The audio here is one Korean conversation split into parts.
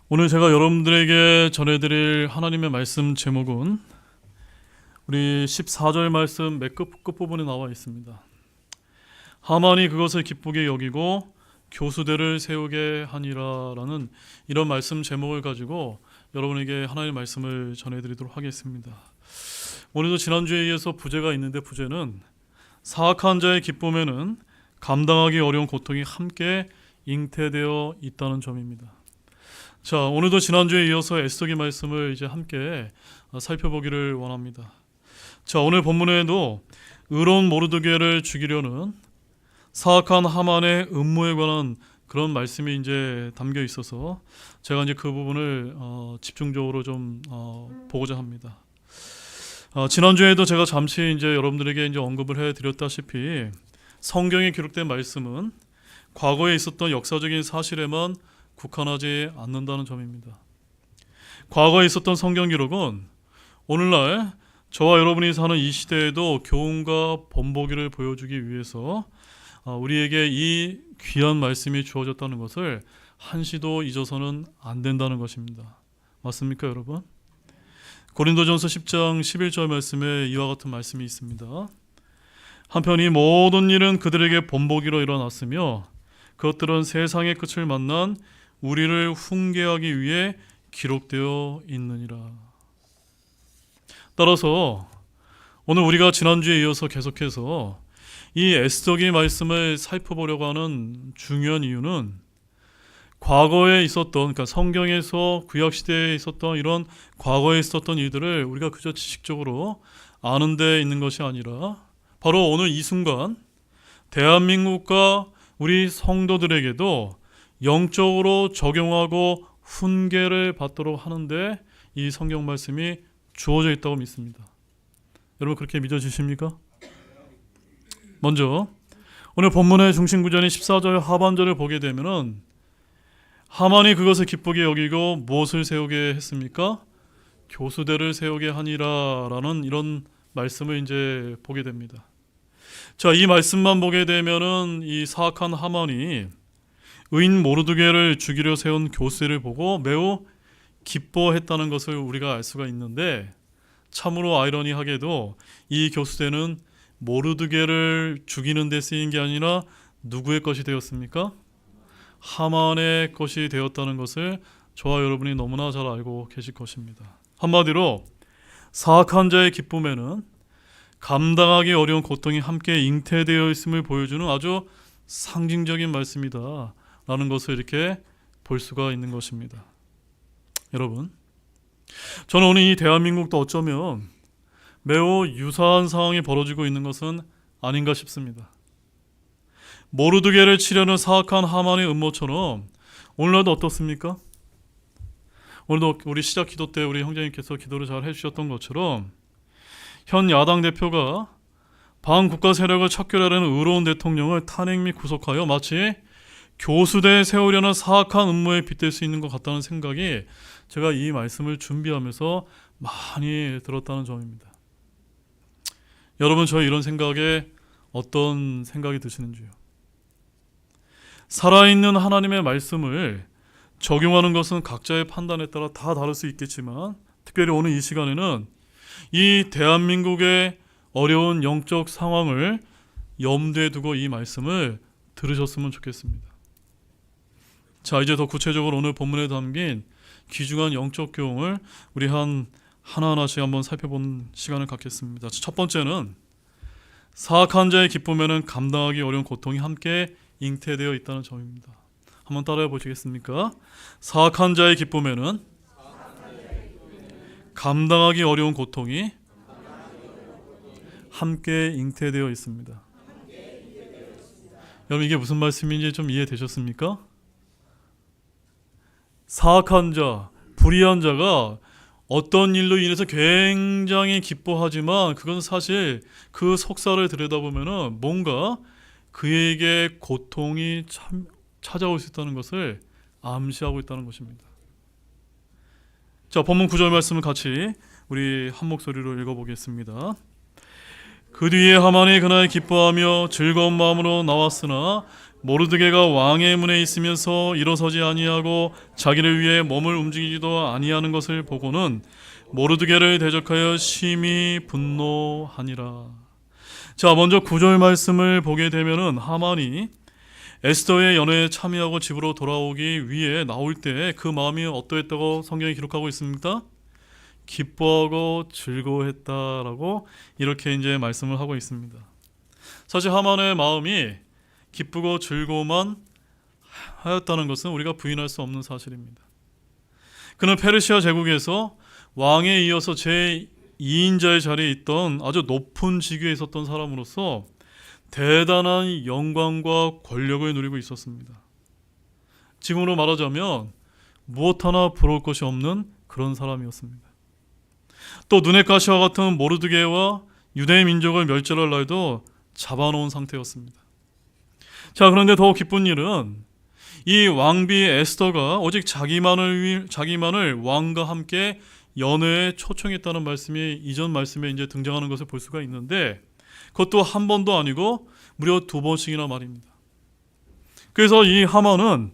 오늘 제가 여러분들에게 전해드릴 하나님의 말씀 제목은 우리 14절 말씀 맨 끝부분에 나와 있습니다. 하만이 그것을 기쁘게 여기고 교수대를 세우게 하니라라는 이런 말씀 제목을 가지고 여러분에게 하나님의 말씀을 전해드리도록 하겠습니다. 오늘도 지난주에 이어서 부제가 있는데, 부제는 사악한 자의 기쁨에는 감당하기 어려운 고통이 함께 잉태되어 있다는 점입니다. 자, 오늘도 지난주에 이어서 에스더기 말씀을 이제 함께 살펴보기를 원합니다. 자, 오늘 본문에도 의로운 모르드게를 죽이려는 사악한 하만의 음모에 관한 그런 말씀이 이제 담겨 있어서 제가 이제 그 부분을 집중적으로 좀 보고자 합니다. 지난주에도 제가 잠시 이제 여러분들에게 이제 언급을 해드렸다시피 성경에 기록된 말씀은 과거에 있었던 역사적인 사실에만 국한하지 않는다는 점입니다. 과거에 있었던 성경 기록은 오늘날 저와 여러분이 사는 이 시대에도 교훈과 본보기를 보여주기 위해서 우리에게 이 귀한 말씀이 주어졌다는 것을 한시도 잊어서는 안 된다는 것입니다. 맞습니까, 여러분? 고린도전서 10장 11절 말씀에 이와 같은 말씀이 있습니다. 한편 이 모든 일은 그들에게 본보기로 일어났으며 그것들은 세상의 끝을 만난 우리를 훈계하기 위해 기록되어 있느니라. 따라서 오늘 우리가 지난주에 이어서 계속해서 이 에스더기 말씀을 살펴보려고 하는 중요한 이유는 과거에 있었던, 그러니까 성경에서 구약시대에 있었던 이런 과거에 있었던 일들을 우리가 그저 지식적으로 아는 데 있는 것이 아니라 바로 오늘 이 순간 대한민국과 우리 성도들에게도 영적으로 적용하고 훈계를 받도록 하는데 이 성경 말씀이 주어져 있다고 믿습니다. 여러분 그렇게 믿어지십니까? 먼저 오늘 본문의 중심 구절인 14절 하반절을 보게 되면은 하만이 그것을 기쁘게 여기고 무엇을 세우게 했습니까? 교수대를 세우게 하니라 라는 이런 말씀을 이제 보게 됩니다. 자, 이 말씀만 보게 되면은 이 사악한 하만이 의인 모르드게를 죽이려 세운 교수대를 보고 매우 기뻐했다는 것을 우리가 알 수가 있는데, 참으로 아이러니하게도 이 교수대는 모르드게를 죽이는 데 쓰인 게 아니라 누구의 것이 되었습니까? 하만의 것이 되었다는 것을 저와 여러분이 너무나 잘 알고 계실 것입니다. 한마디로 사악한 자의 기쁨에는 감당하기 어려운 고통이 함께 잉태되어 있음을 보여주는 아주 상징적인 말씀이다 라는 것을 이렇게 볼 수가 있는 것입니다. 여러분, 저는 오늘 이 대한민국도 어쩌면 매우 유사한 상황이 벌어지고 있는 것은 아닌가 싶습니다. 모르드게를 치려는 사악한 하만의 음모처럼 오늘날도 어떻습니까? 오늘도 우리 시작 기도 때 우리 형제님께서 기도를 잘 해주셨던 것처럼 현 야당 대표가 반국가 세력을 척결하려는 의로운 대통령을 탄핵 및 구속하여 마치 교수대에 세우려는 사악한 음모에 빗댈 수 있는 것 같다는 생각이 제가 이 말씀을 준비하면서 많이 들었다는 점입니다. 여러분, 저희 이런 생각에 어떤 생각이 드시는지요? 살아있는 하나님의 말씀을 적용하는 것은 각자의 판단에 따라 다 다를 수 있겠지만, 특별히 오늘 이 시간에는 이 대한민국의 어려운 영적 상황을 염두에 두고 이 말씀을 들으셨으면 좋겠습니다. 자, 이제 더 구체적으로 오늘 본문에 담긴 귀중한 영적 교훈을 우리 하나하나씩 한번 살펴본 시간을 갖겠습니다. 첫 번째는 사악한 자의 기쁨에는 감당하기 어려운 고통이 함께 잉태되어 있다는 점입니다. 한번 따라해 보시겠습니까? 사악한 자의 기쁨에는 감당하기 어려운 고통이 함께 잉태되어 있습니다. 여러분, 이게 무슨 말씀인지 좀 이해되셨습니까? 사악한 자, 불의한 자가 어떤 일로 인해서 굉장히 기뻐하지만 그건 사실 그 속사를 들여다보면은 뭔가 그에게 고통이 찾아올 수 있다는 것을 암시하고 있다는 것입니다. 자, 본문 9절 말씀을 같이 우리 한 목소리로 읽어보겠습니다. 그 뒤에 하만이 그날 기뻐하며 즐거운 마음으로 나왔으나 모르드게가 왕의 문에 있으면서 일어서지 아니하고 자기를 위해 몸을 움직이지도 아니하는 것을 보고는 모르드게를 대적하여 심히 분노하니라. 자, 먼저 9절 말씀을 보게 되면은 하만이 에스더의 연회에 참여하고 집으로 돌아오기 위해 나올 때 그 마음이 어떠했다고 성경이 기록하고 있습니까? 기뻐하고 즐거워했다라고 이렇게 이제 말씀을 하고 있습니다. 사실 하만의 마음이 기쁘고 즐거움만 하였다는 것은 우리가 부인할 수 없는 사실입니다. 그는 페르시아 제국에서 왕에 이어서 제2인자의 자리에 있던 아주 높은 직위에 있었던 사람으로서 대단한 영광과 권력을 누리고 있었습니다. 지금으로 말하자면 무엇 하나 부러울 것이 없는 그런 사람이었습니다. 또 눈의 가시와 같은 모르드게와 유대 민족을 멸절할 날도 잡아놓은 상태였습니다. 자, 그런데 더 기쁜 일은 이 왕비 에스더가 오직 자기만을 왕과 함께 연회에 초청했다는 말씀이 이전 말씀에 이제 등장하는 것을 볼 수가 있는데, 그것도 한 번도 아니고 무려 2번씩이나 말입니다. 그래서 이 하만은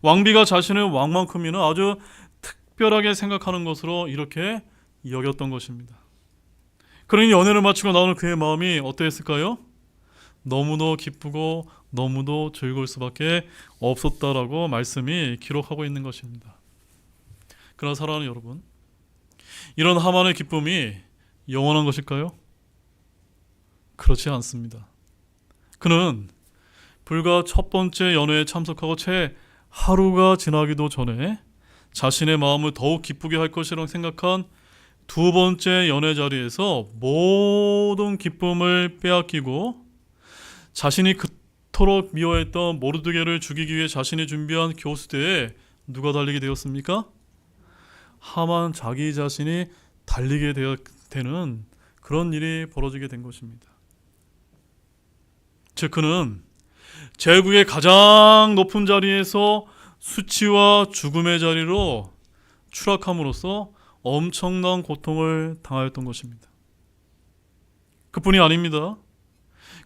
왕비가 자신을 왕만큼이나 아주 특별하게 생각하는 것으로 이렇게 여겼던 것입니다. 그러니 연회를 마치고 나오는 그의 마음이 어떠했을까요? 너무도 기쁘고 너무도 즐거울 수밖에 없었다라고 말씀이 기록하고 있는 것입니다. 그러나 사랑하는 여러분, 이런 하만의 기쁨이 영원한 것일까요? 그렇지 않습니다. 그는 불과 첫 번째 연회에 참석하고 채 하루가 지나기도 전에 자신의 마음을 더욱 기쁘게 할 것이라고 생각한 두 번째 연회 자리에서 모든 기쁨을 빼앗기고 자신이 그토록 미워했던 모르드게를 죽이기 위해 자신이 준비한 교수대에 누가 달리게 되었습니까? 하만 자기 자신이 달리게 되는 그런 일이 벌어지게 된 것입니다. 즉 그는 제국의 가장 높은 자리에서 수치와 죽음의 자리로 추락함으로써 엄청난 고통을 당하였던 것입니다. 그뿐이 아닙니다.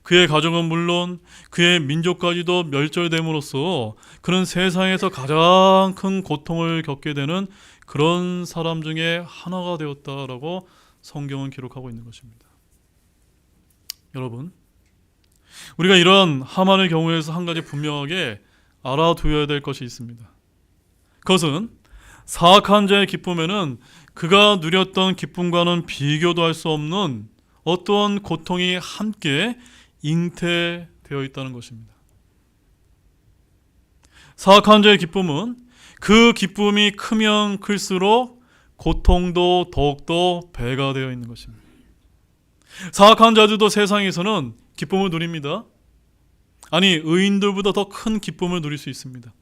그의 가정은 물론 그의 민족까지도 멸절됨으로써 그는 세상에서 가장 큰 고통을 겪게 되는 그런 사람 중에 하나가 되었다라고 성경은 기록하고 있는 것입니다. 여러분, 우리가 이러한 하만의 경우에서 한 가지 분명하게 알아두어야 될 것이 있습니다. 그것은 사악한 자의 기쁨에는 그가 누렸던 기쁨과는 비교도 할 수 없는 어떠한 고통이 함께 잉태되어 있다는 것입니다. 사악한 자의 기쁨은 그 기쁨이 크면 클수록 고통도 더욱더 배가 되어 있는 것입니다. 사악한 자들도 세상에서는 기쁨을 누립니다. 아니, 의인들보다 더 큰 기쁨을 누릴 수 있습니다.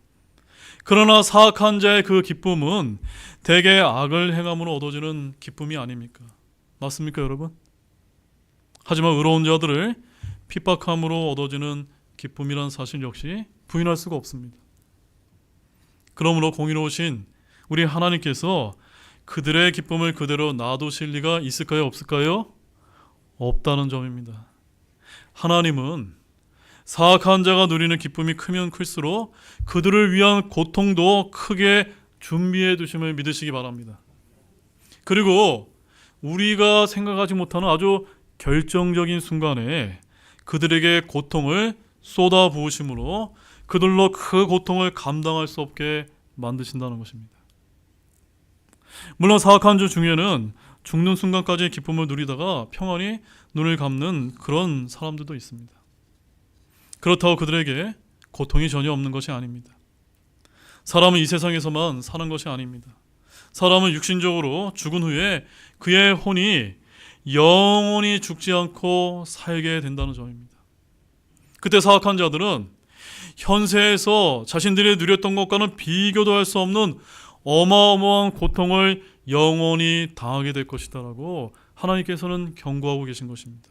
그러나 사악한 자의 그 기쁨은 대개 악을 행함으로 얻어지는 기쁨이 아닙니까? 맞습니까, 여러분? 하지만 의로운 자들을 핍박함으로 얻어지는 기쁨이란 사실 역시 부인할 수가 없습니다. 그러므로 공의로우신 우리 하나님께서 그들의 기쁨을 그대로 놔두실 리가 있을까요, 없을까요? 없다는 점입니다. 하나님은 사악한 자가 누리는 기쁨이 크면 클수록 그들을 위한 고통도 크게 준비해 두심을 믿으시기 바랍니다. 그리고 우리가 생각하지 못하는 아주 결정적인 순간에 그들에게 고통을 쏟아 부으심으로 그들로 그 고통을 감당할 수 없게 만드신다는 것입니다. 물론 사악한 자 중에는 죽는 순간까지 기쁨을 누리다가 평안히 눈을 감는 그런 사람들도 있습니다. 그렇다고 그들에게 고통이 전혀 없는 것이 아닙니다. 사람은 이 세상에서만 사는 것이 아닙니다. 사람은 육신적으로 죽은 후에 그의 혼이 영원히 죽지 않고 살게 된다는 점입니다. 그때 사악한 자들은 현세에서 자신들이 누렸던 것과는 비교도 할 수 없는 어마어마한 고통을 영원히 당하게 될 것이다라고 하나님께서는 경고하고 계신 것입니다.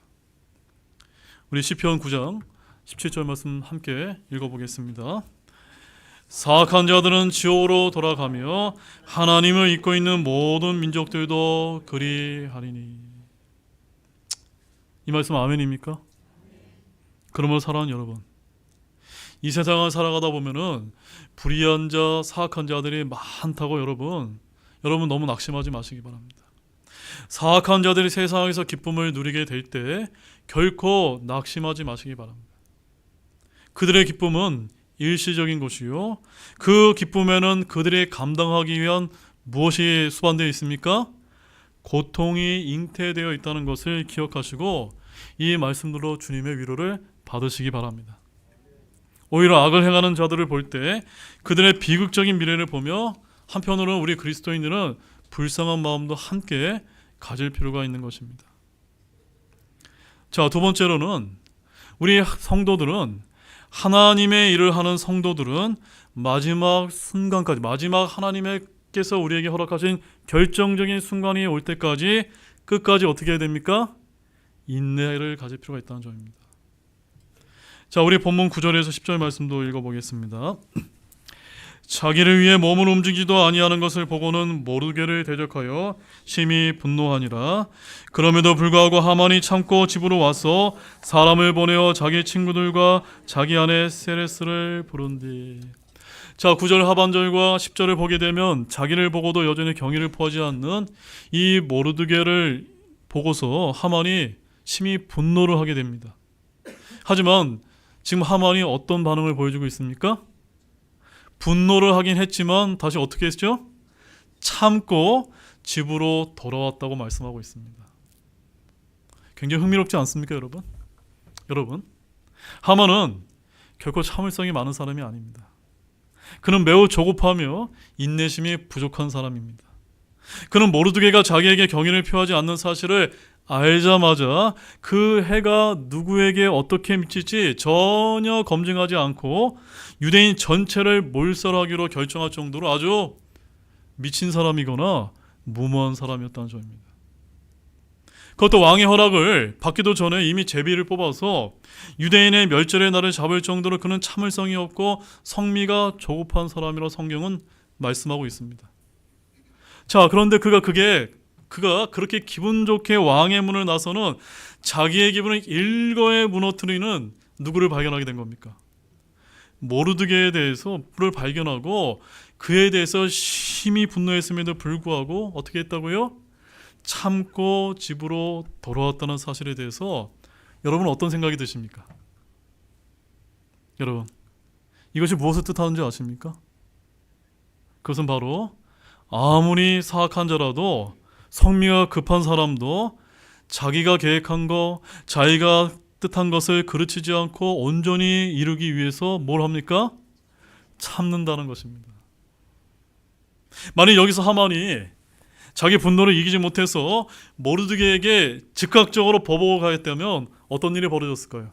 우리 시편 9장 17절 말씀 함께 읽어보겠습니다. 사악한 자들은 지옥으로 돌아가며 하나님을 잊고 있는 모든 민족들도 그리하리니. 이 말씀 아멘입니까? 그러므로 사랑하는 여러분, 이 세상을 살아가다 보면은 불의한 자, 사악한 자들이 많다고 여러분 너무 낙심하지 마시기 바랍니다. 사악한 자들이 세상에서 기쁨을 누리게 될 때 결코 낙심하지 마시기 바랍니다. 그들의 기쁨은 일시적인 것이요, 그 기쁨에는 그들이 감당하기 위한 무엇이 수반되어 있습니까? 고통이 잉태되어 있다는 것을 기억하시고 이 말씀들로 주님의 위로를 받으시기 바랍니다. 오히려 악을 행하는 자들을 볼 때 그들의 비극적인 미래를 보며 한편으로는 우리 그리스도인들은 불쌍한 마음도 함께 가질 필요가 있는 것입니다. 자, 두 번째로는 우리 성도들은, 하나님의 일을 하는 성도들은 마지막 순간까지, 마지막 하나님께서 우리에게 허락하신 결정적인 순간이 올 때까지 끝까지 어떻게 해야 됩니까? 인내를 가질 필요가 있다는 점입니다. 자, 우리 본문 9절에서 10절 말씀도 읽어보겠습니다. 자기를 위해 몸을 움직이지도 아니하는 것을 보고는 모르게를 대적하여 심히 분노하니라. 그럼에도 불구하고 하만이 참고 집으로 와서 사람을 보내어 자기 친구들과 자기 아내 세레스를 부른디. 자, 9절 하반절과 10절을 보게 되면 자기를 보고도 여전히 경의를 표하지 않는 이 모르드게를 보고서 하만이 심히 분노를 하게 됩니다. 하지만 지금 하만이 어떤 반응을 보여주고 있습니까? 분노를 하긴 했지만 다시 어떻게 했죠? 참고 집으로 돌아왔다고 말씀하고 있습니다. 굉장히 흥미롭지 않습니까, 여러분? 여러분, 하만은 결코 참을성이 많은 사람이 아닙니다. 그는 매우 조급하며 인내심이 부족한 사람입니다. 그는 모르드게가 자기에게 경의를 표하지 않는 사실을 알자마자 그 해가 누구에게 어떻게 미칠지 전혀 검증하지 않고 유대인 전체를 몰살하기로 결정할 정도로 아주 미친 사람이거나 무모한 사람이었다는 점입니다. 그것도 왕의 허락을 받기도 전에 이미 제비를 뽑아서 유대인의 멸절의 날을 잡을 정도로 그는 참을성이 없고 성미가 조급한 사람이라 성경은 말씀하고 있습니다. 자, 그런데 그가 그렇게 기분 좋게 왕의 문을 나서는 자기의 기분을 일거에 무너뜨리는 누구를 발견하게 된 겁니까? 모르드게에 대해서 불을 발견하고 그에 대해서 심히 분노했음에도 불구하고 어떻게 했다고요? 참고 집으로 돌아왔다는 사실에 대해서 여러분 어떤 생각이 드십니까? 여러분, 이것이 무엇을 뜻하는지 아십니까? 그것은 바로 아무리 사악한 자라도, 성미가 급한 사람도 자기가 계획한 거, 자기가 뜻한 것을 그르치지 않고 온전히 이루기 위해서 뭘 합니까? 참는다는 것입니다. 만약 여기서 하만이 자기 분노를 이기지 못해서 모르드게에게 즉각적으로 보복을 가했다면 어떤 일이 벌어졌을까요?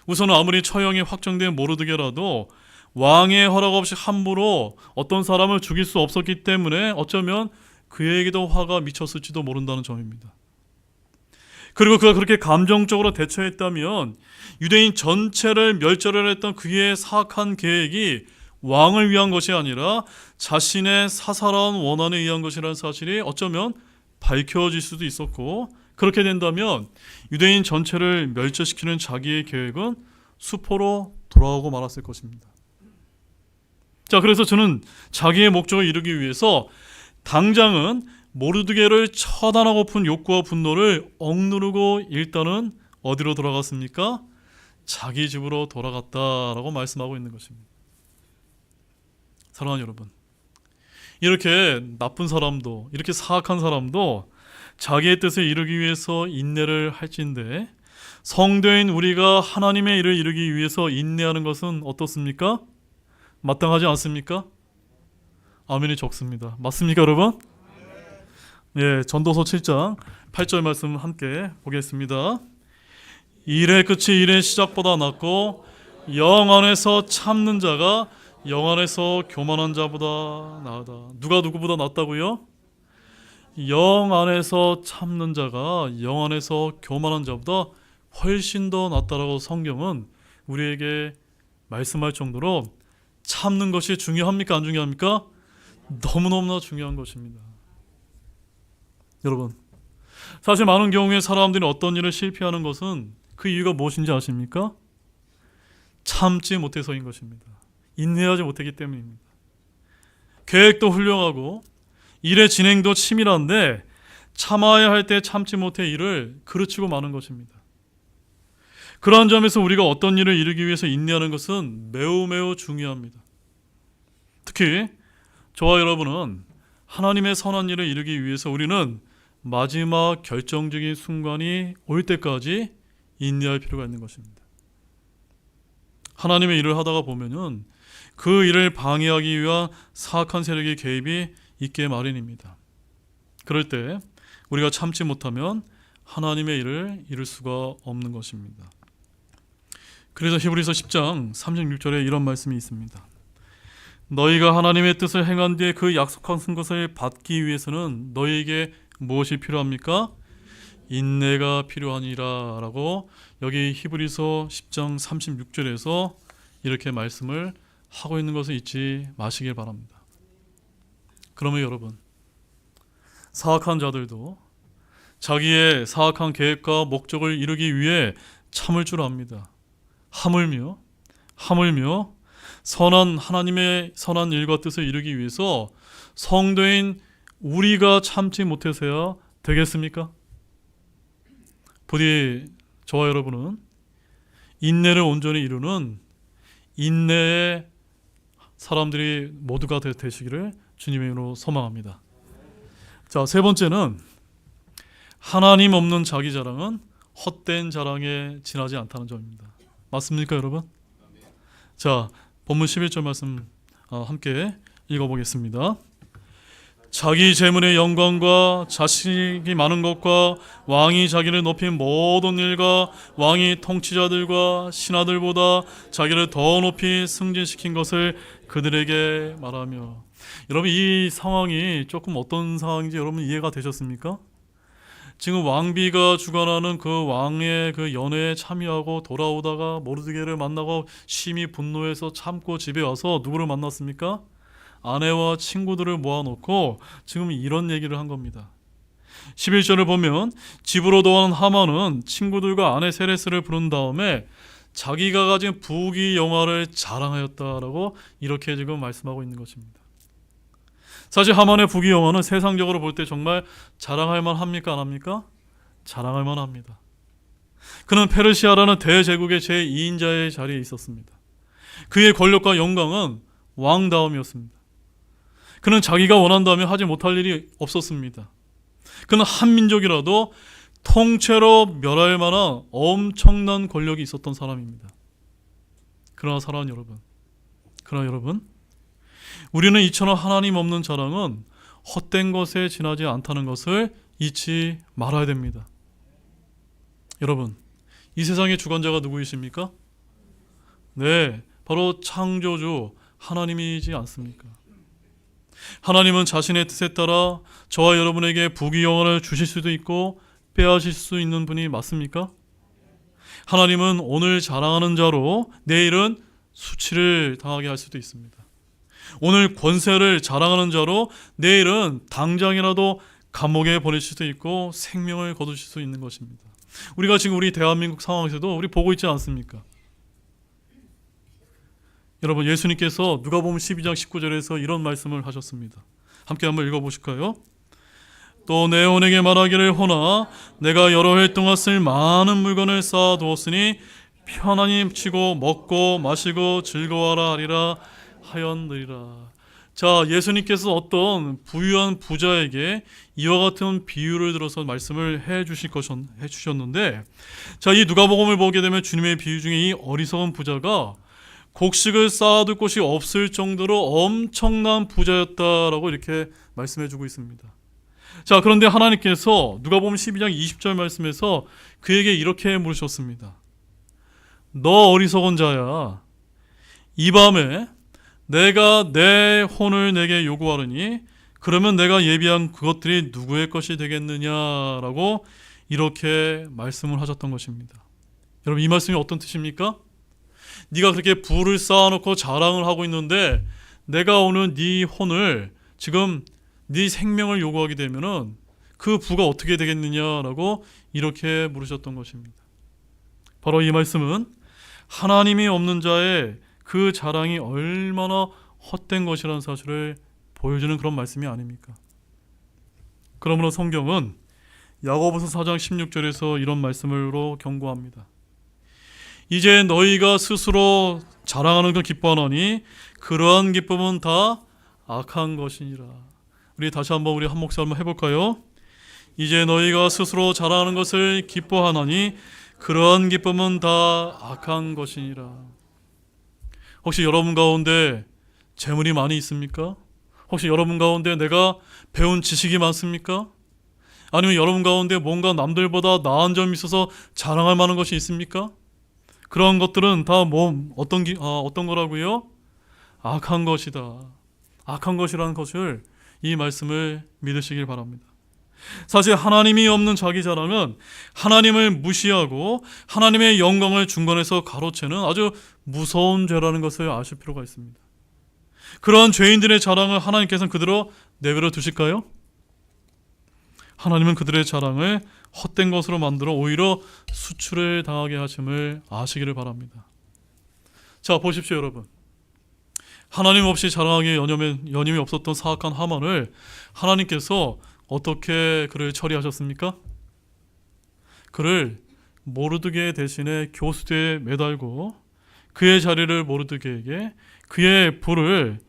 우선은 아무리 처형이 확정된 모르드게라도 왕의 허락 없이 함부로 어떤 사람을 죽일 수 없었기 때문에 어쩌면 그에게도 화가 미쳤을지도 모른다는 점입니다. 그리고 그가 그렇게 감정적으로 대처했다면 유대인 전체를 멸절을 했던 그의 사악한 계획이 왕을 위한 것이 아니라 자신의 사사로운 원한에 의한 것이라는 사실이 어쩌면 밝혀질 수도 있었고, 그렇게 된다면 유대인 전체를 멸절시키는 자기의 계획은 수포로 돌아오고 말았을 것입니다. 자, 그래서 저는 자기의 목적을 이루기 위해서 당장은 모르드게를 처단하고픈 욕구와 분노를 억누르고 일단은 어디로 돌아갔습니까? 자기 집으로 돌아갔다라고 말씀하고 있는 것입니다. 사랑하는 여러분, 이렇게 나쁜 사람도, 이렇게 사악한 사람도 자기의 뜻을 이루기 위해서 인내를 할진데, 성도인 우리가 하나님의 일을 이루기 위해서 인내하는 것은 어떻습니까? 마땅하지 않습니까? 아멘이 적습니다. 맞습니까, 여러분? 예, 전도서 7장 8절 말씀 함께 보겠습니다. 일의 끝이 일의 시작보다 낫고 영 안에서 참는 자가 영 안에서 교만한 자보다 나으다. 누가 누구보다 낫다고요? 영 안에서 참는 자가 영 안에서 교만한 자보다 훨씬 더 낫다라고 성경은 우리에게 말씀할 정도로 참는 것이 중요합니까? 안 중요합니까? 너무너무나 중요한 것입니다. 여러분, 사실 많은 경우에 사람들이 어떤 일을 실패하는 것은 그 이유가 무엇인지 아십니까? 참지 못해서인 것입니다. 인내하지 못했기 때문입니다. 계획도 훌륭하고 일의 진행도 치밀한데 참아야 할 때 참지 못해 일을 그르치고 마는 것입니다. 그러한 점에서 우리가 어떤 일을 이루기 위해서 인내하는 것은 매우 매우 중요합니다. 특히 저와 여러분은 하나님의 선한 일을 이루기 위해서 우리는 마지막 결정적인 순간이 올 때까지 인내할 필요가 있는 것입니다. 하나님의 일을 하다가 보면은 그 일을 방해하기 위한 사악한 세력의 개입이 있게 마련입니다. 그럴 때 우리가 참지 못하면 하나님의 일을 이룰 수가 없는 것입니다. 그래서 히브리서 10장 36절에 이런 말씀이 있습니다. 너희가 하나님의 뜻을 행한 뒤에 그 약속하신 것을 받기 위해서는 너희에게 무엇이 필요합니까? 인내가 필요하니라 라고 여기 히브리서 10장 36절에서 이렇게 말씀을 하고 있는 것을 잊지 마시길 바랍니다. 그러면 여러분, 사악한 자들도 자기의 사악한 계획과 목적을 이루기 위해 참을 줄 압니다. 하물며 선한 하나님의 선한 일과 뜻을 이루기 위해서 성도인 우리가 참지 못해서야 되겠습니까? 부디 저와 여러분은 인내를 온전히 이루는 인내의 사람들이 모두가 되시기를 주님의 이름으로 소망합니다. 자, 세 번째는 하나님 없는 자기 자랑은 헛된 자랑에 지나지 않다는 점입니다. 맞습니까, 여러분? 자, 본문 11절 말씀 함께 읽어보겠습니다. 자기 재물의 영광과 자식이 많은 것과 왕이 자기를 높인 모든 일과 왕이 통치자들과 신하들보다 자기를 더 높이 승진시킨 것을 그들에게 말하며. 여러분, 이 상황이 조금 어떤 상황인지 여러분 이해가 되셨습니까? 지금 왕비가 주관하는 그 왕의 그 연회에 참여하고 돌아오다가 모르드게를 만나고 심히 분노해서 참고 집에 와서 누구를 만났습니까? 아내와 친구들을 모아놓고 지금 이런 얘기를 한 겁니다. 11절을 보면 집으로 돌아온 하만은 친구들과 아내 세레스를 부른 다음에 자기가 가진 부귀 영화를 자랑하였다라고 이렇게 지금 말씀하고 있는 것입니다. 사실 하만의 부귀 영화는 세상적으로 볼 때 정말 자랑할 만합니까? 안 합니까? 자랑할 만합니다. 그는 페르시아라는 대제국의 제2인자의 자리에 있었습니다. 그의 권력과 영광은 왕다움이었습니다. 그는 자기가 원한다면 하지 못할 일이 없었습니다. 그는 한 민족이라도 통째로 멸할 만한 엄청난 권력이 있었던 사람입니다. 그러나 사랑하는 여러분, 우리는 이처럼 하나님 없는 자랑은 헛된 것에 지나지 않다는 것을 잊지 말아야 됩니다. 여러분, 이 세상의 주관자가 누구이십니까? 네, 바로 창조주 하나님이지 않습니까? 하나님은 자신의 뜻에 따라 저와 여러분에게 부귀 영화를 주실 수도 있고 빼앗으실 수 있는 분이 맞습니까? 하나님은 오늘 자랑하는 자로 내일은 수치를 당하게 할 수도 있습니다. 오늘 권세를 자랑하는 자로 내일은 당장이라도 감옥에 보내실 수도 있고 생명을 거두실 수 있는 것입니다. 우리가 지금 우리 대한민국 상황에서도 우리 보고 있지 않습니까? 여러분, 예수님께서 누가복음 12장 19절에서 이런 말씀을 하셨습니다. 함께 한번 읽어보실까요? 또 내 혼에게 말하기를 호나 내가 여러 해 동안 쓸 많은 물건을 쌓아두었으니 편안히 치고 먹고 마시고 즐거워하라 하리라 하였느니라. 자, 예수님께서 어떤 부유한 부자에게 이와 같은 비유를 들어서 말씀을 해주셨는데, 자, 이 누가복음을 보게 되면 주님의 비유 중에 이 어리석은 부자가 곡식을 쌓아둘 곳이 없을 정도로 엄청난 부자였다라고 이렇게 말씀해주고 있습니다. 자, 그런데 하나님께서 누가복음 12장 20절 말씀에서 그에게 이렇게 물으셨습니다. 너 어리석은 자야, 이 밤에 내가 내 혼을 내게 요구하느니 그러면 내가 예비한 그것들이 누구의 것이 되겠느냐라고 이렇게 말씀을 하셨던 것입니다. 여러분, 이 말씀이 어떤 뜻입니까? 네가 그렇게 부를 쌓아놓고 자랑을 하고 있는데 내가 오늘 네 혼을, 지금 네 생명을 요구하게 되면은 그 부가 어떻게 되겠느냐라고 이렇게 물으셨던 것입니다. 바로 이 말씀은 하나님이 없는 자의 그 자랑이 얼마나 헛된 것이라는 사실을 보여주는 그런 말씀이 아닙니까? 그러므로 성경은 야고보서 4장 16절에서 이런 말씀으로 경고합니다. 이제 너희가 스스로 자랑하는 걸 기뻐하노니 그러한 기쁨은 다 악한 것이니라. 우리 다시 한번 우리 한 목소리 한번 해볼까요? 이제 너희가 스스로 자랑하는 것을 기뻐하노니 그러한 기쁨은 다 악한 것이니라. 혹시 여러분 가운데 재물이 많이 있습니까? 혹시 여러분 가운데 내가 배운 지식이 많습니까? 아니면 여러분 가운데 뭔가 남들보다 나은 점이 있어서 자랑할 만한 것이 있습니까? 그런 것들은 다 어떤 거라고요? 악한 것이다. 악한 것이라는 것을 이 말씀을 믿으시길 바랍니다. 사실 하나님이 없는 자기 자랑은 하나님을 무시하고 하나님의 영광을 중간에서 가로채는 아주 무서운 죄라는 것을 아실 필요가 있습니다. 그러한 죄인들의 자랑을 하나님께서는 그대로 내버려 두실까요? 하나님은 그들의 자랑을 헛된 것으로 만들어 오히려 수출을 당하게 하심을 아시기를 바랍니다. 자, 보십시오 여러분. 하나님 없이 자랑하기에 여념이 없었던 사악한 하만을 하나님께서 어떻게 그를 처리하셨습니까? 그를 모르드게 대신에 교수대에 매달고 그의 자리를 모르드게에게, 그의 부를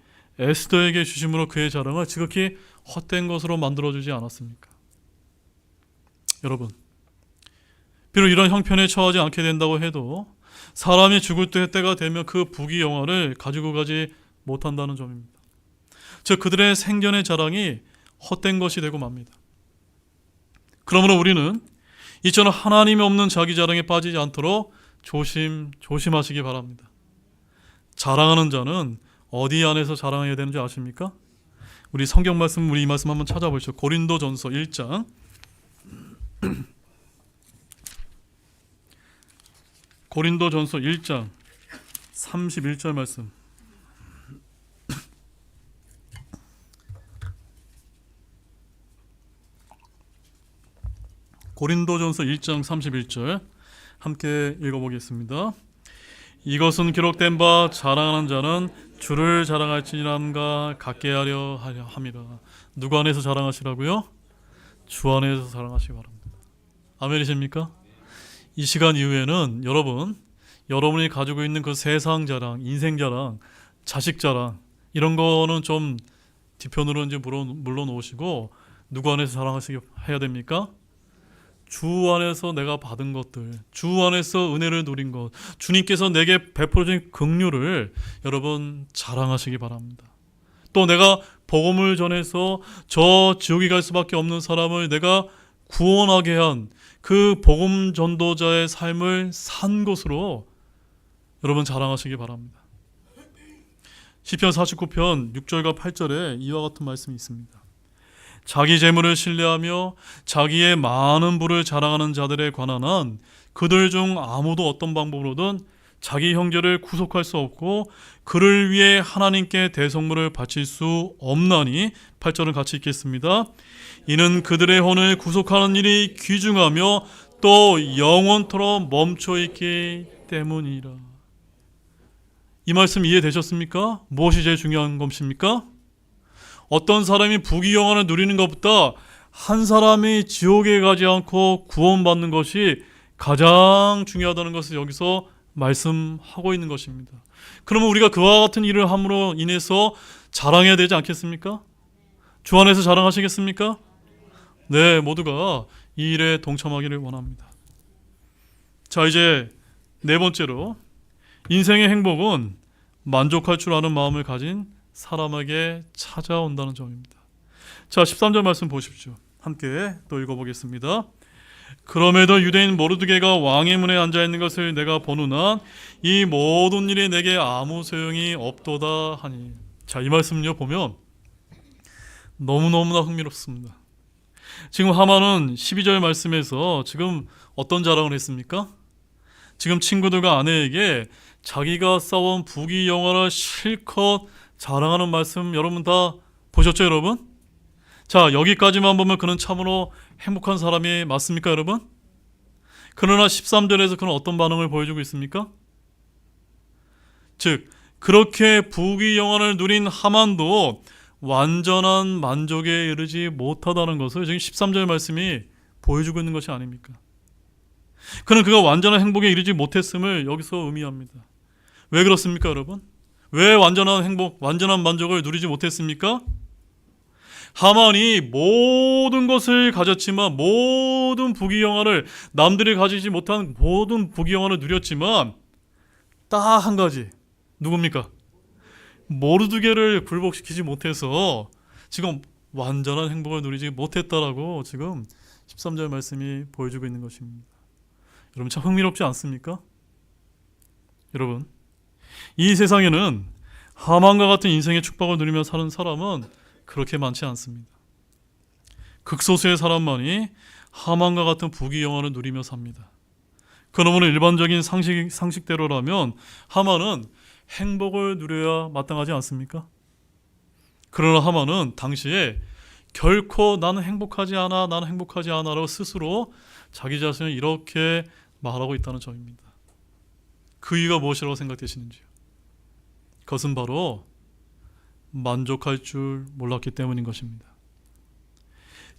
에스더에게 주심으로 그의 자랑을 지극히 헛된 것으로 만들어주지 않았습니까? 여러분, 비록 이런 형편에 처하지 않게 된다고 해도 사람이 죽을 때가 되면 그 부귀 영화를 가지고 가지 못한다는 점입니다. 즉 그들의 생전의 자랑이 헛된 것이 되고 맙니다. 그러므로 우리는 이처럼 하나님이 없는 자기 자랑에 빠지지 않도록 조심하시기 바랍니다. 자랑하는 자는 어디 안에서 자랑해야 되는지 아십니까? 우리 성경 말씀, 우리 이 말씀 한번 찾아보시죠. 고린도전서 1장 고린도전서 1장 31절 말씀. 고린도전서 1장 31절 함께 읽어보겠습니다. 이것은 기록된 바 자랑하는 자는 주를 자랑할지니라 같게 하려 함이라. 누구 안에서 자랑하시라고요? 주 안에서 자랑하시기 바랍니다. 아멘이십니까? 이 시간 이후에는 여러분이 가지고 있는 그 세상 자랑, 인생 자랑, 자식 자랑 이런 거는 좀 뒤편으로 이제 물러놓으시고 누구 안에서 자랑해야 됩니까? 주 안에서 내가 받은 것들, 주 안에서 은혜를 누린 것, 주님께서 내게 베풀어준 긍휼을 여러분 자랑하시기 바랍니다. 또 내가 복음을 전해서 저 지옥에 갈 수밖에 없는 사람을 내가 구원하게 한 그 복음 전도자의 삶을 산 것으로 여러분 자랑하시기 바랍니다. 시편 49편 6절과 8절에 이와 같은 말씀이 있습니다. 자기 재물을 신뢰하며 자기의 많은 부를 자랑하는 자들에 관한 한 그들 중 아무도 어떤 방법으로든 자기 형제를 구속할 수 없고 그를 위해 하나님께 대속물을 바칠 수 없나니 8절은 같이 읽겠습니다. 이는 그들의 혼을 구속하는 일이 귀중하며 또 영원토록 멈춰있기 때문이라. 이 말씀 이해되셨습니까? 무엇이 제일 중요한 것입니까? 어떤 사람이 부귀영화를 누리는 것보다 한 사람이 지옥에 가지 않고 구원받는 것이 가장 중요하다는 것을 여기서 말씀하고 있는 것입니다. 그러면 우리가 그와 같은 일을 함으로 인해서 자랑해야 되지 않겠습니까? 주 안에서 자랑하시겠습니까? 네, 모두가 이 일에 동참하기를 원합니다. 자, 이제 네 번째로 인생의 행복은 만족할 줄 아는 마음을 가진 사람에게 찾아온다는 점입니다. 자, 13절 말씀 보십시오. 함께 또 읽어보겠습니다. 그럼에도 유대인 모르드게가 왕의 문에 앉아있는 것을 내가 보느나 이 모든 일이 내게 아무 소용이 없도다 하니. 자, 이 말씀요 보면 너무너무나 흥미롭습니다. 지금 하만은 12절 말씀에서 지금 어떤 자랑을 했습니까? 지금 친구들과 아내에게 자기가 쌓아온 부귀 영화를 실컷 자랑하는 말씀 여러분 다 보셨죠 여러분? 자, 여기까지만 보면 그는 참으로 행복한 사람이 맞습니까 여러분? 그러나 13절에서 그는 어떤 반응을 보여주고 있습니까? 즉 그렇게 부귀 영화를 누린 하만도 완전한 만족에 이르지 못하다는 것을 지금 13절 말씀이 보여주고 있는 것이 아닙니까? 그는 그가 완전한 행복에 이르지 못했음을 여기서 의미합니다. 왜 그렇습니까, 여러분? 왜 완전한 행복, 완전한 만족을 누리지 못했습니까? 하만이 모든 것을 가졌지만, 모든 부귀영화를, 남들이 가지지 못한 모든 부귀영화를 누렸지만 딱 한 가지, 누굽니까? 모르드게를 굴복시키지 못해서 지금 완전한 행복을 누리지 못했다라고 지금 13절 말씀이 보여주고 있는 것입니다. 여러분, 참 흥미롭지 않습니까? 여러분, 이 세상에는 하만과 같은 인생의 축복을 누리며 사는 사람은 그렇게 많지 않습니다. 극소수의 사람만이 하만과 같은 부귀영화를 누리며 삽니다. 그러므로 일반적인 상식대로라면 하만은 행복을 누려야 마땅하지 않습니까? 그러나 하만은 당시에 결코 나는 행복하지 않아, 나는 행복하지 않아 라고 스스로 자기 자신을 이렇게 말하고 있다는 점입니다. 그 이유가 무엇이라고 생각되시는지요? 그것은 바로 만족할 줄 몰랐기 때문인 것입니다.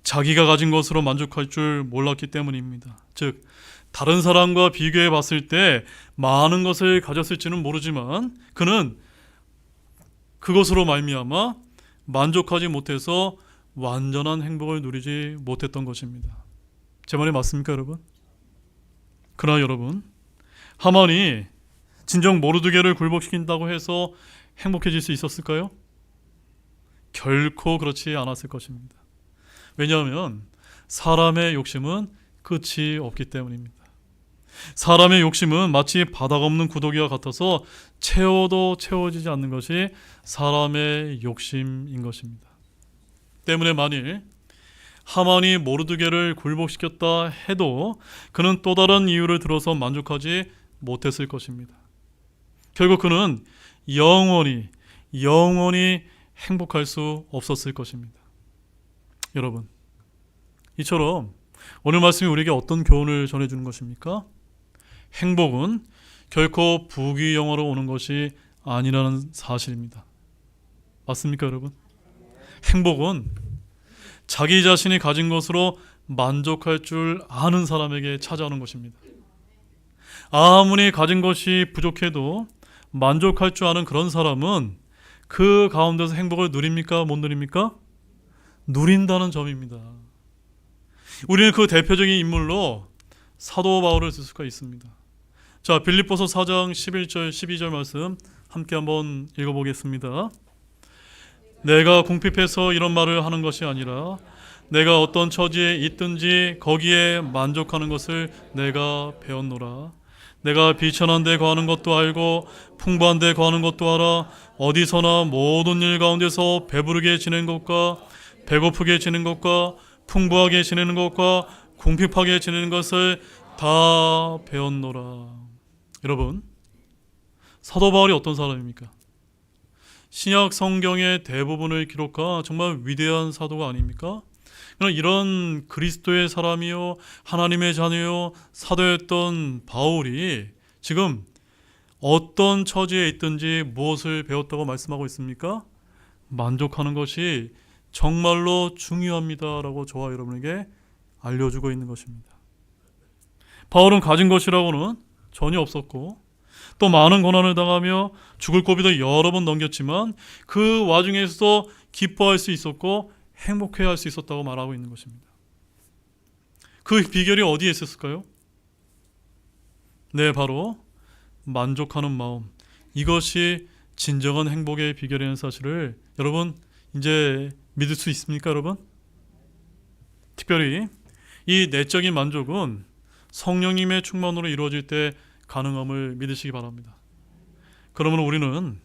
자기가 가진 것으로 만족할 줄 몰랐기 때문입니다. 즉 다른 사람과 비교해 봤을 때 많은 것을 가졌을지는 모르지만 그는 그것으로 말미암아 만족하지 못해서 완전한 행복을 누리지 못했던 것입니다. 제 말이 맞습니까, 여러분? 그러나 여러분, 하만이 진정 모르드게를 굴복시킨다고 해서 행복해질 수 있었을까요? 결코 그렇지 않았을 것입니다. 왜냐하면 사람의 욕심은 끝이 없기 때문입니다. 사람의 욕심은 마치 바닥 없는 구더기와 같아서 채워도 채워지지 않는 것이 사람의 욕심인 것입니다. 때문에 만일 하만이 모르드게를 굴복시켰다 해도 그는 또 다른 이유를 들어서 만족하지 못했을 것입니다. 결국 그는 영원히 행복할 수 없었을 것입니다. 여러분, 이처럼 오늘 말씀이 우리에게 어떤 교훈을 전해주는 것입니까? 행복은 결코 부귀영화로 오는 것이 아니라는 사실입니다. 맞습니까, 여러분? 행복은 자기 자신이 가진 것으로 만족할 줄 아는 사람에게 찾아오는 것입니다. 아무리 가진 것이 부족해도 만족할 줄 아는 그런 사람은 그 가운데서 행복을 누립니까? 못 누립니까? 누린다는 점입니다. 우리는 그 대표적인 인물로 사도 바울을 쓸 수가 있습니다. 자, 빌립보서 4장 11절 12절 말씀 함께 한번 읽어보겠습니다. 내가 궁핍해서 이런 말을 하는 것이 아니라 내가 어떤 처지에 있든지 거기에 만족하는 것을 내가 배웠노라. 내가 비천한 데 거하는 것도 알고 풍부한 데 거하는 것도 알아. 어디서나 모든 일 가운데서 배부르게 지내는 것과 배고프게 지내는 것과 풍부하게 지내는 것과 궁핍하게 지내는 것을 다 배웠노라. 여러분, 사도 바울이 어떤 사람입니까? 신약 성경의 대부분을 기록한 정말 위대한 사도가 아닙니까? 그러나 이런 그리스도의 사람이요 하나님의 자녀요 사도였던 바울이 지금 어떤 처지에 있든지 무엇을 배웠다고 말씀하고 있습니까? 만족하는 것이 정말로 중요합니다라고 저와 여러분에게 알려주고 있는 것입니다. 바울은 가진 것이라고는 전혀 없었고 또 많은 고난을 당하며 죽을 고비도 여러 번 넘겼지만 그 와중에서 기뻐할 수 있었고 행복해야 할 수 있었다고 말하고 있는 것입니다. 그 비결이 어디에 있었을까요? 네, 바로 만족하는 마음. 이것이 진정한 행복의 비결이라는 사실을 여러분 이제 믿을 수 있습니까, 여러분? 특별히 이 내적인 만족은 성령님의 충만으로 이루어질 때 가능함을 믿으시기 바랍니다. 그러므로 우리는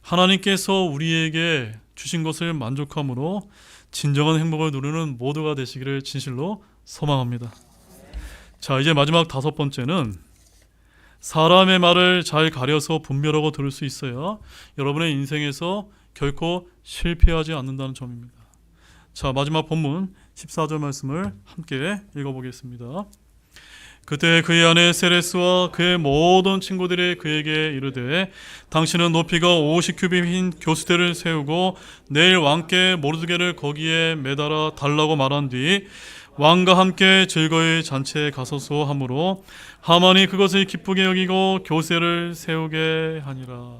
하나님께서 우리에게 주신 것을 만족함으로 진정한 행복을 누리는 모두가 되시기를 진실로 소망합니다. 자, 이제 마지막 5번째는 사람의 말을 잘 가려서 분별하고 들을 수 있어야 여러분의 인생에서 결코 실패하지 않는다는 점입니다. 자, 마지막 본문 14절 말씀을 함께 읽어보겠습니다. 그때 그의 아내 세레스와 그의 모든 친구들이 그에게 이르되 당신은 높이가 50규빗인 교수대를 세우고 내일 왕께 모르드게를 거기에 매달아 달라고 말한 뒤 왕과 함께 즐거이 잔치에 가소서 하므로 하만이 그것을 기쁘게 여기고 교세를 세우게 하니라.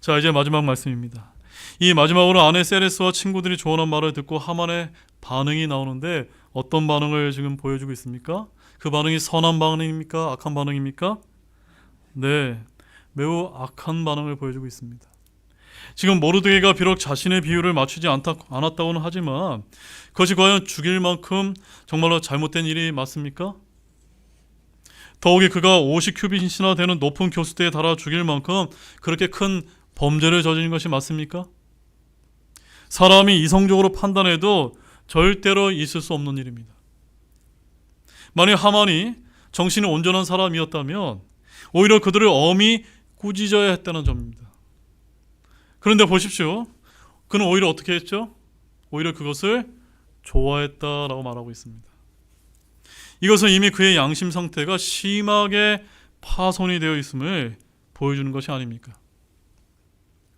자, 이제 마지막 말씀입니다. 이 마지막으로 아내 세레스와 친구들이 조언한 말을 듣고 하만의 반응이 나오는데 어떤 반응을 지금 보여주고 있습니까? 그 반응이 선한 반응입니까? 악한 반응입니까? 네, 매우 악한 반응을 보여주고 있습니다. 지금 모르드게가 비록 자신의 비유를 맞추지 않았다고는 하지만 그것이 과연 죽일 만큼 정말로 잘못된 일이 맞습니까? 더욱이 그가 50규빗이나 되는 높은 교수대에 달아 죽일 만큼 그렇게 큰 범죄를 저지른 것이 맞습니까? 사람이 이성적으로 판단해도 절대로 있을 수 없는 일입니다. 만약 하만이 정신이 온전한 사람이었다면 오히려 그들을 엄히 꾸짖어야 했다는 점입니다. 그런데 보십시오. 그는 오히려 어떻게 했죠? 오히려 그것을 좋아했다라고 말하고 있습니다. 이것은 이미 그의 양심 상태가 심하게 파손이 되어 있음을 보여주는 것이 아닙니까?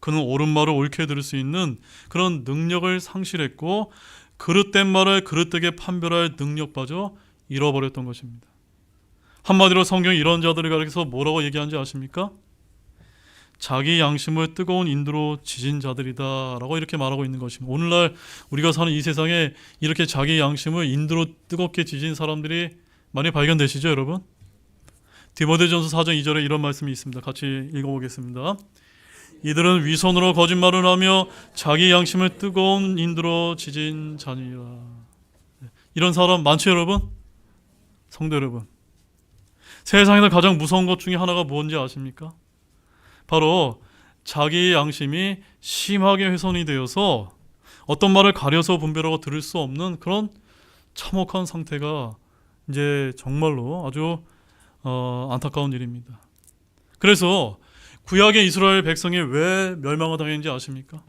그는 옳은 말을 옳게 들을 수 있는 그런 능력을 상실했고 그릇된 말을 그릇되게 판별할 능력마저 잃어버렸던 것입니다. 한마디로 성경이 이런 자들을 가리켜서 뭐라고 얘기하는지 아십니까? 자기 양심을 뜨거운 인두로 지진 자들이다 라고 이렇게 말하고 있는 것입니다. 오늘날 우리가 사는 이 세상에 이렇게 자기 양심을 인두로 뜨겁게 지진 사람들이 많이 발견되시죠, 여러분? 디모데전서 4장 2절에 이런 말씀이 있습니다. 같이 읽어보겠습니다. 이들은 위선으로 거짓말을 하며 자기 양심을 뜨거운 인두로 지진 자니라. 이런 사람 많죠, 여러분? 성도 여러분, 세상에서 가장 무서운 것 중에 하나가 뭔지 아십니까? 바로 자기 양심이 심하게 훼손이 되어서 어떤 말을 가려서 분별하고 들을 수 없는 그런 참혹한 상태가 이제 정말로 아주 안타까운 일입니다. 그래서 구약의 이스라엘 백성이 왜 멸망을 당했는지 아십니까?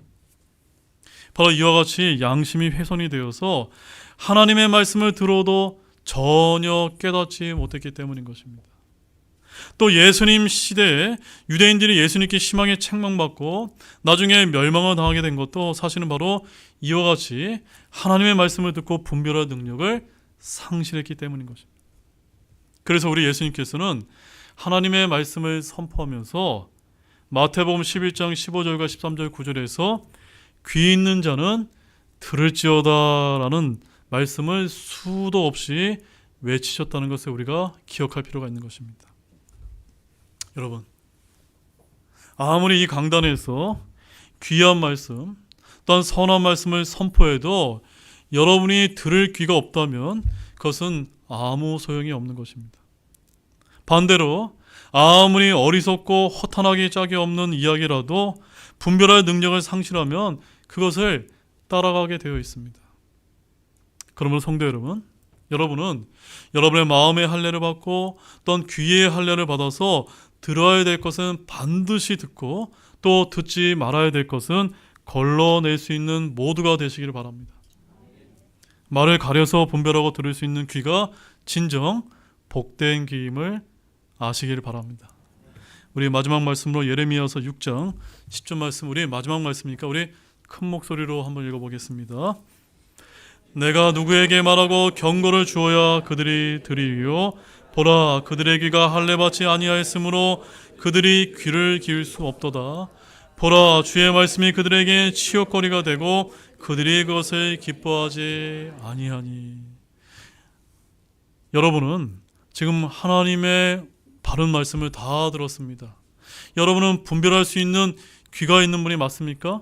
바로 이와 같이 양심이 훼손이 되어서 하나님의 말씀을 들어도 전혀 깨닫지 못했기 때문인 것입니다. 또 예수님 시대에 유대인들이 예수님께 심하게 책망받고 나중에 멸망을 당하게 된 것도 사실은 바로 이와 같이 하나님의 말씀을 듣고 분별할 능력을 상실했기 때문인 것입니다. 그래서 우리 예수님께서는 하나님의 말씀을 선포하면서 마태복음 11장 15절과 13절 9절에서 귀 있는 자는 들을지어다 라는 말씀을 수도 없이 외치셨다는 것을 우리가 기억할 필요가 있는 것입니다. 여러분, 아무리 이 강단에서 귀한 말씀 또한 선한 말씀을 선포해도 여러분이 들을 귀가 없다면 그것은 아무 소용이 없는 것입니다. 반대로 아무리 어리석고 허탄하기 짝이 없는 이야기라도 분별할 능력을 상실하면 그것을 따라가게 되어 있습니다. 그러므로 성도 여러분, 여러분은 여러분의 마음의 할례를 받고 또한 귀의 할례를 받아서 들어야 될 것은 반드시 듣고 또 듣지 말아야 될 것은 걸러낼 수 있는 모두가 되시기를 바랍니다. 말을 가려서 분별하고 들을 수 있는 귀가 진정 복된 귀임을 아시기를 바랍니다. 우리 마지막 말씀으로 예레미야서 6장 10절 말씀, 우리 마지막 말씀이니까 우리 큰 목소리로 한번 읽어보겠습니다. 내가 누구에게 말하고 경고를 주어야 그들이 들으리요 보라 그들의 귀가 할례받지 아니하였으므로 그들이 귀를 기울 수 없도다. 보라 주의 말씀이 그들에게 치욕거리가 되고 그들이 그것을 기뻐하지 아니하니. 여러분은 지금 하나님의 바른 말씀을 다 들었습니다. 여러분은 분별할 수 있는 귀가 있는 분이 맞습니까?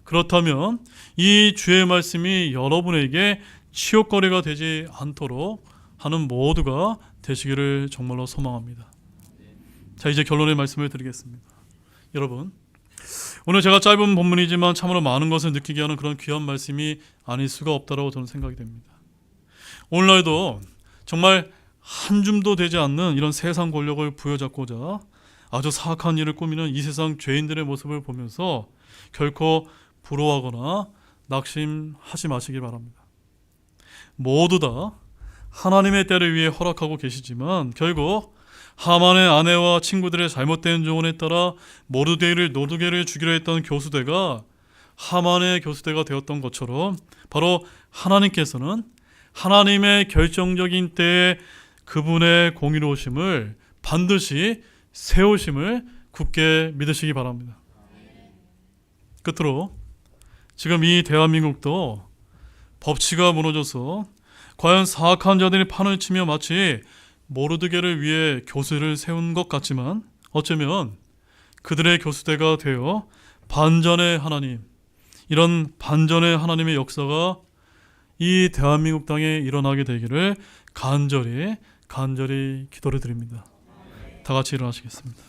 그렇다면 이 주의 말씀이 여러분에게 치욕거리가 되지 않도록 하는 모두가 되시기를 정말로 소망합니다. 자, 이제 결론의 말씀을 드리겠습니다. 여러분, 오늘 제가 짧은 본문이지만 참으로 많은 것을 느끼게 하는 그런 귀한 말씀이 아닐 수가 없다고 저는 생각이 됩니다. 오늘날도 정말 한 줌도 되지 않는 이런 세상 권력을 부여잡고자 아주 사악한 일을 꾸미는 이 세상 죄인들의 모습을 보면서 결코 부러워하거나 낙심하지 마시기 바랍니다. 모두 다 하나님의 때를 위해 허락하고 계시지만 결국 하만의 아내와 친구들의 잘못된 조언에 따라 모르드게를 죽이려 했던 교수대가 하만의 교수대가 되었던 것처럼 바로 하나님께서는 하나님의 결정적인 때에 그분의 공의로우심을 반드시 세우심을 굳게 믿으시기 바랍니다. 끝으로 지금 이 대한민국도 법치가 무너져서 과연 사악한 자들이 판을 치며 마치 모르드게를 위해 교수를 세운 것 같지만 어쩌면 그들의 교수대가 되어 반전의 하나님, 이런 반전의 하나님의 역사가 이 대한민국 땅에 일어나게 되기를 간절히 기도를 드립니다. 다 같이 일어나시겠습니다.